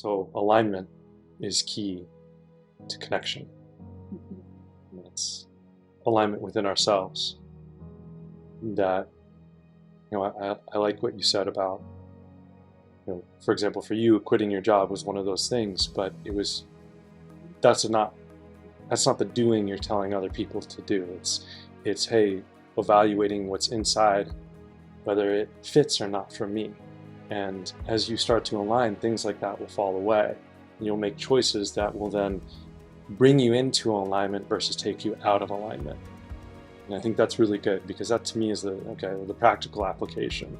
So alignment is key to connection. And it's alignment within ourselves. That, I like what you said about, for example, for you, quitting your job was one of those things, but that's not the doing you're telling other people to do. It's hey, evaluating what's inside, whether it fits or not for me. And as you start to align, things like that will fall away. And you'll make choices that will then bring you into alignment versus take you out of alignment. And I think that's really good, because that to me is the practical application.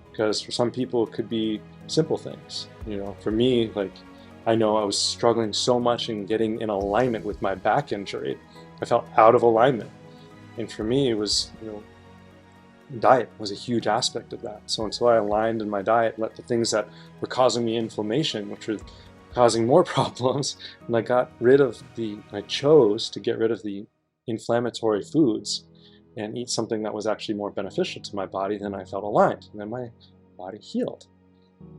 Because for some people it could be simple things. For me, I know I was struggling so much in getting in alignment with my back injury. I felt out of alignment. And for me, it was, diet was a huge aspect of that. So until I aligned in my diet, let the things that were causing me inflammation, which were causing more problems, and I chose to get rid of the inflammatory foods and eat something that was actually more beneficial to my body, then I felt aligned, and then my body healed.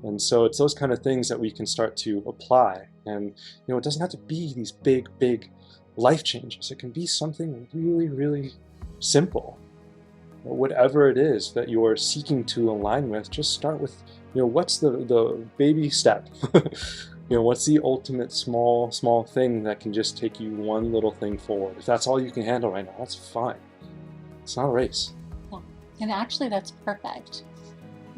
And so it's those kind of things that we can start to apply. And it doesn't have to be these big life changes. It can be something really, really simple. Whatever it is that you're seeking to align with, just start with, what's the baby step? What's the ultimate small thing that can just take you one little thing forward? If that's all you can handle right now, that's fine. It's not a race. Yeah. And actually that's perfect,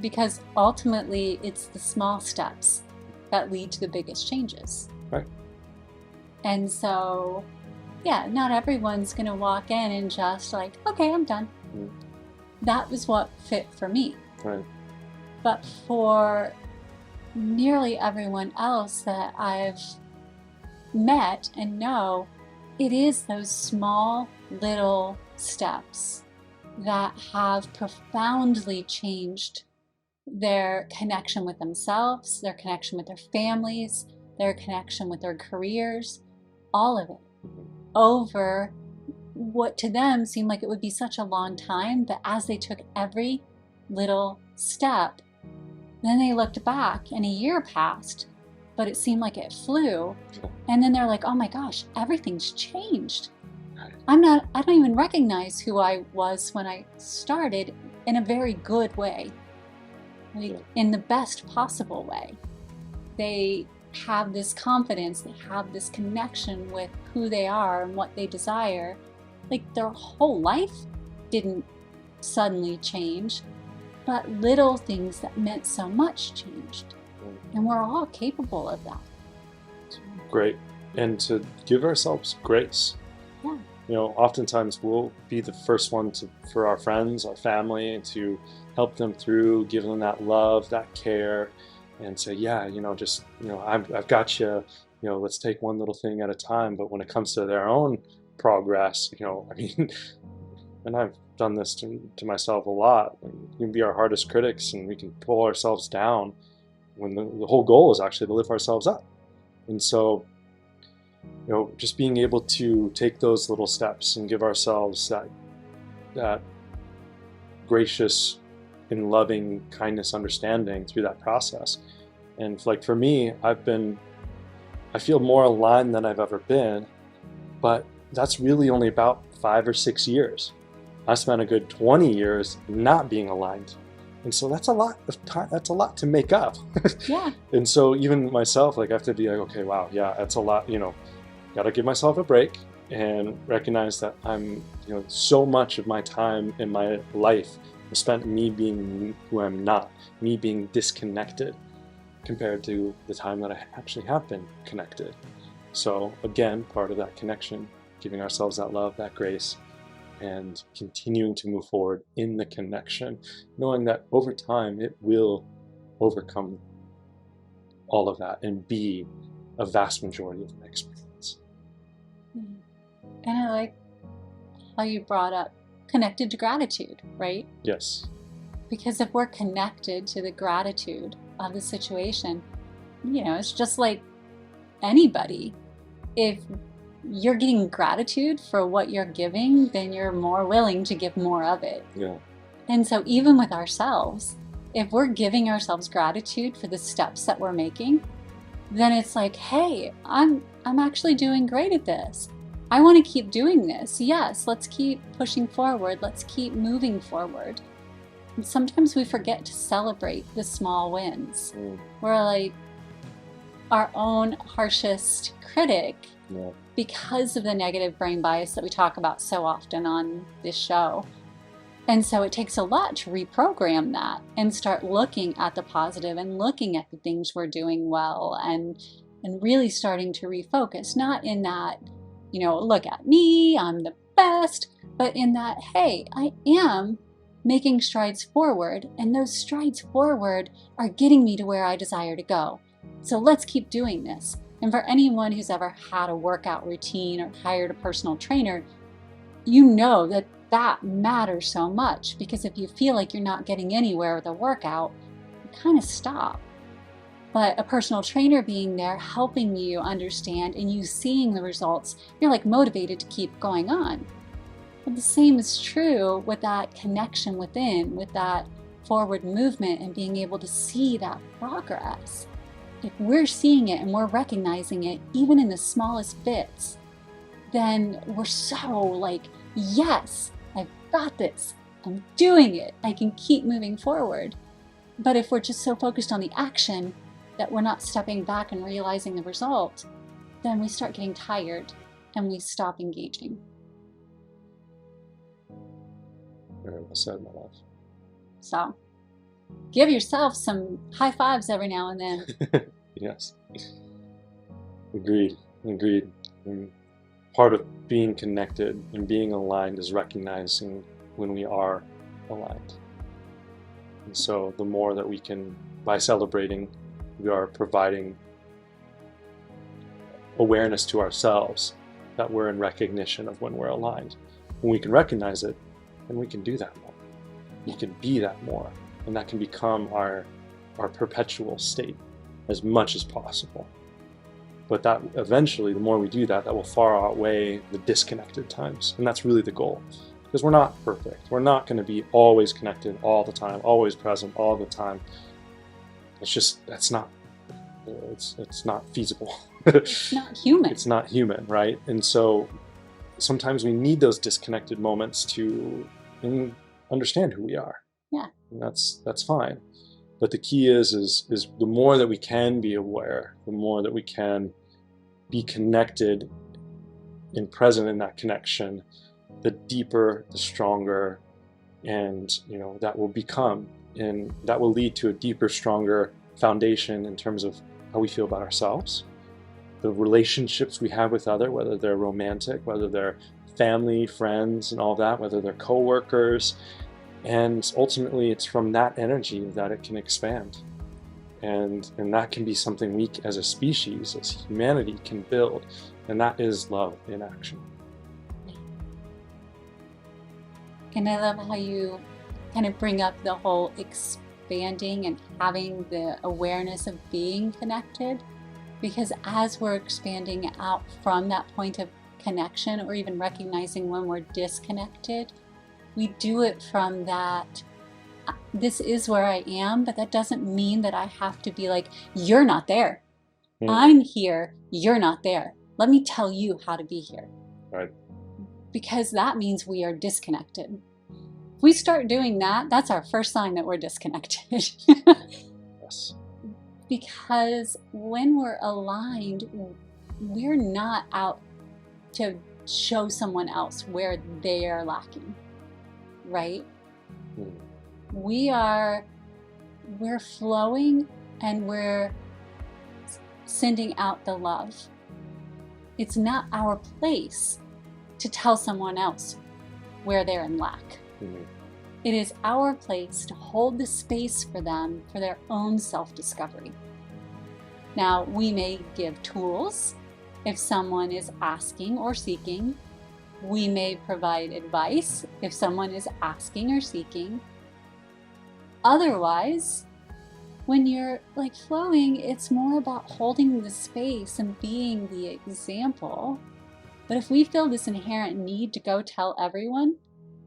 because ultimately it's the small steps that lead to the biggest changes. Right. And so, yeah, not everyone's going to walk in and just okay, I'm done. Mm. That was what fit for me. Right. But for nearly everyone else that I've met and know, it is those small little steps that have profoundly changed their connection with themselves, their connection with their families, their connection with their careers, all of it, over what to them seemed like it would be such a long time. But as they took every little step, then they looked back and a year passed, but it seemed like it flew. And then they're like, oh my gosh, everything's changed. I don't even recognize who I was when I started, in a very good way, in the best possible way. They have this confidence, they have this connection with who they are and what they desire. Their whole life didn't suddenly change, but little things that meant so much changed. And we're all capable of that. Great. And to give ourselves grace. Yeah. Oftentimes we'll be the first one for our friends, our family, to help them through, give them that love, that care, and say, I've got you, let's take one little thing at a time. But when it comes to their own progress, and I've done this to myself a lot, we can be our hardest critics and we can pull ourselves down when the whole goal is actually to lift ourselves up. And so, just being able to take those little steps and give ourselves that gracious and loving kindness, understanding through that process. And for me, I feel more aligned than I've ever been, but that's really only about 5 or 6 years. I spent a good 20 years not being aligned. And so that's a lot of time, that's a lot to make up. Yeah. And so even myself, I have to be okay, wow, yeah, that's a lot, got to give myself a break and recognize that I'm, so much of my time in my life was spent me being who I'm not, me being disconnected compared to the time that I actually have been connected. So again, part of that connection, giving ourselves that love, that grace, and continuing to move forward in the connection, knowing that over time it will overcome all of that and be a vast majority of my experience. And I like how you brought up connected to gratitude, right? Yes. Because if we're connected to the gratitude of the situation, it's just like anybody. If you're getting gratitude for what you're giving, then you're more willing to give more of it. Yeah. And so even with ourselves, if we're giving ourselves gratitude for the steps that we're making, then it's like, hey, I'm actually doing great at this. I want to keep doing this. Yes, let's keep pushing forward. Let's keep moving forward. And sometimes we forget to celebrate the small wins. We're like our own harshest critic because of the negative brain bias that we talk about so often on this show. And so it takes a lot to reprogram that and start looking at the positive and looking at the things we're doing well and really starting to refocus, not in that, look at me, I'm the best, but in that, hey, I am making strides forward, and those strides forward are getting me to where I desire to go. So let's keep doing this. And for anyone who's ever had a workout routine or hired a personal trainer, you know that matters so much, because if you feel like you're not getting anywhere with a workout, you kind of stop. But a personal trainer being there, helping you understand and you seeing the results, you're like motivated to keep going on. But the same is true with that connection within, with that forward movement and being able to see that progress. If we're seeing it and we're recognizing it, even in the smallest bits, then we're so like, yes, I've got this. I'm doing it. I can keep moving forward. But if we're just so focused on the action that we're not stepping back and realizing the result, then we start getting tired and we stop engaging. Very well said, my love. So give yourself some high fives every now and then. Yes. Agreed. And part of being connected and being aligned is recognizing when we are aligned. And so the more that we can, by celebrating, we are providing awareness to ourselves that we're in recognition of when we're aligned. When we can recognize it, then we can do that more. We can be that more. And that can become our perpetual state as much as possible. But that eventually, the more we do that, that will far outweigh the disconnected times. And that's really the goal. Because we're not perfect. We're not going to be always connected all the time, always present all the time. It's just, it's not feasible. It's not human. It's not human, right? And so sometimes we need those disconnected moments to understand who we are. Yeah. And that's fine. But the key is the more that we can be aware, the more that we can be connected and present in that connection, the deeper, the stronger, and that will become, and that will lead to a deeper, stronger foundation in terms of how we feel about ourselves, the relationships we have with others, whether they're romantic, whether they're family, friends, and all that, whether they're co-workers. And ultimately, it's from that energy that it can expand. And that can be something we, as a species, as humanity, can build. And that is love in action. And I love how you kind of bring up the whole expanding and having the awareness of being connected. Because as we're expanding out from that point of connection, or even recognizing when we're disconnected, we do it from that, this is where I am, but that doesn't mean that I have to be like, you're not there. I'm here, you're not there. Let me tell you how to be here. Right. Because that means we are disconnected. If we start doing that, that's our first sign that we're disconnected. Yes. Because when we're aligned, we're not out to show someone else where they are lacking. Right? We're flowing and we're sending out the love. It's not our place to tell someone else where they're in lack. It is our place to hold the space for them for their own self-discovery. Now, we may give tools if someone is asking or seeking. We may provide advice if someone is asking or seeking. Otherwise, when you're like flowing, it's more about holding the space and being the example. But if we feel this inherent need to go tell everyone,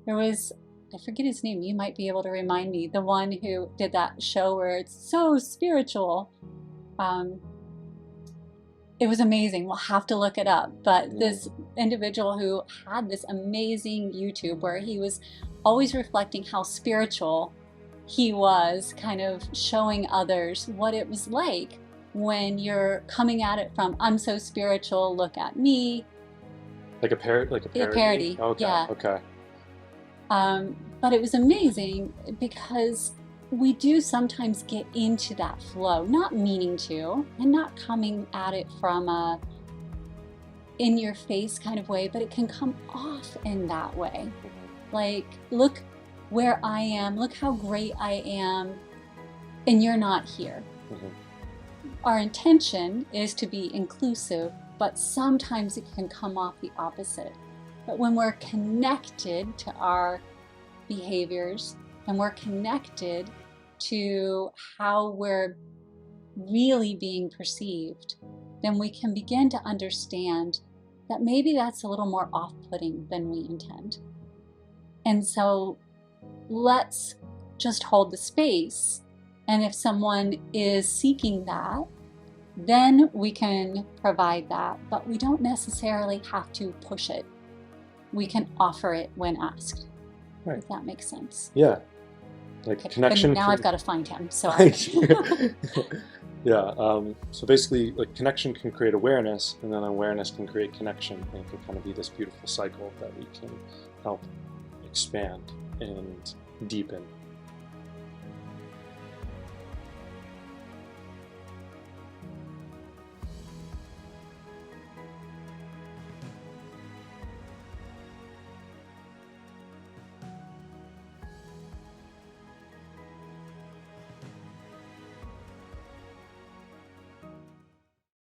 there was, I forget his name, you might be able to remind me, the one who did that show where it's so spiritual. It was amazing. We'll have to look it up. But Mm. this individual who had this amazing YouTube where he was always reflecting how spiritual he was, kind of showing others what it was like when you're coming at it from, I'm so spiritual, look at me. Like a parrot, like a A parody? parody, Okay, yeah. okay. But it was amazing because we do sometimes get into that flow, not meaning to, and not coming at it from a in your face kind of way, but it can come off in that way. Like, look where I am, look how great I am, and you're not here. Our intention is to be inclusive, but sometimes it can come off the opposite. But when we're connected to our behaviors and we're connected to how we're really being perceived, then we can begin to understand that maybe that's a little more off-putting than we intend. And so let's just hold the space. And if someone is seeking that, then we can provide that, but we don't necessarily have to push it. We can offer it when asked. Right. If that makes sense. Yeah. Like Okay, connection. But now I've got to find him. So yeah. So basically, like connection can create awareness, and then awareness can create connection, and it can kind of be this beautiful cycle that we can help expand and deepen